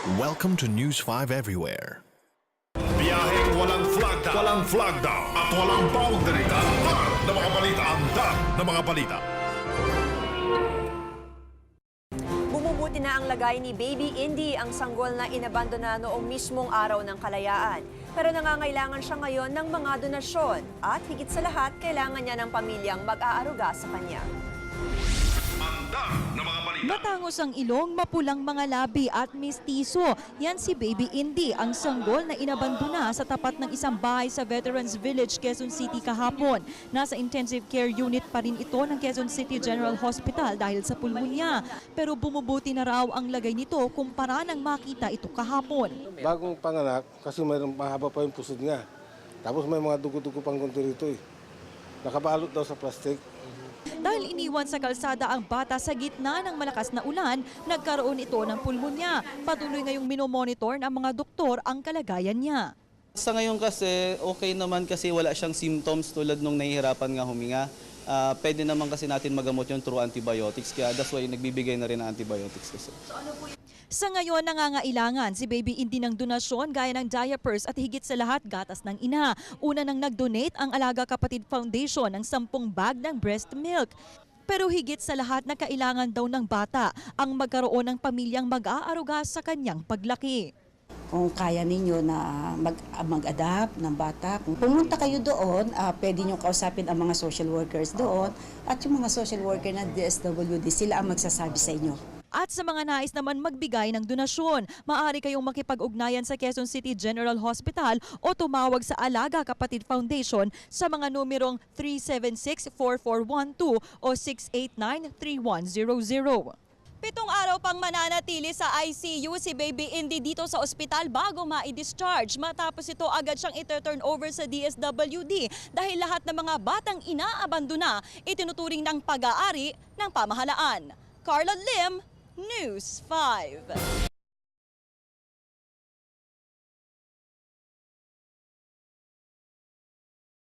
Welcome to News 5 Everywhere. Biyaheng walang flagda at walang boundary. Andar na mga balita, andar na mga balita. Bumubuti na ang lagay ni Baby Indy, ang sanggol na inabandona noong mismong araw ng kalayaan. Pero nangangailangan siya ngayon ng mga donasyon at higit sa lahat, kailangan niya ng pamilyang mag-aaruga sa kanya. Andar na mga balita. Matangos ang ilong, mapulang mga labi at mistiso. Yan si Baby Indy, ang sanggol na inabandona sa tapat ng isang bahay sa Veterans Village, Quezon City kahapon. Nasa intensive care unit pa rin ito ng Quezon City General Hospital dahil sa pulmonya. Pero bumubuti na raw ang lagay nito kumpara nang makita ito kahapon. Bagong panganak, kasi mayroong mahaba pa yung pusod nga. Tapos may mga dugo-dugo pang konti rito eh. Nakabalot daw sa plastic. Dahil iniwan sa kalsada ang bata sa gitna ng malakas na ulan, nagkaroon ito ng pulmonya. Patuloy ngayong minomonitor ng mga doktor ang kalagayan niya. Sa ngayon kasi, okay naman kasi wala siyang symptoms tulad nung nahihirapan nga huminga. Pwede naman kasi natin magamot yun through antibiotics, kaya that's why nagbibigay na rin ng antibiotics kasi. Sa ngayon, nangangailangan si Baby Indy ng donasyon gaya ng diapers at higit sa lahat gatas ng ina. Una nang nag-donate ang Alaga Kapatid Foundation ng 10 bag ng breast milk. Pero higit sa lahat na kailangan daw ng bata ang magkaroon ng pamilyang mag-aaruga sa kanyang paglaki. Kung kaya ninyo na mag-adapt ng bata, kung pumunta kayo doon, pwede nyo kausapin ang mga social workers doon at yung mga social worker na DSWD, sila ang magsasabi sa inyo. At sa mga nais naman magbigay ng donasyon, maaari kayong makipag-ugnayan sa Quezon City General Hospital o tumawag sa Alaga Kapatid Foundation sa mga numerong 376-4412 o 689-3100. 7 araw pang mananatili sa ICU si Baby Indy dito sa ospital bago ma-discharge. Matapos ito agad siyang ite-turn over sa DSWD dahil lahat ng mga batang inaabandona itinuturing ng pag-aari ng pamahalaan. Carla Lim, News 5.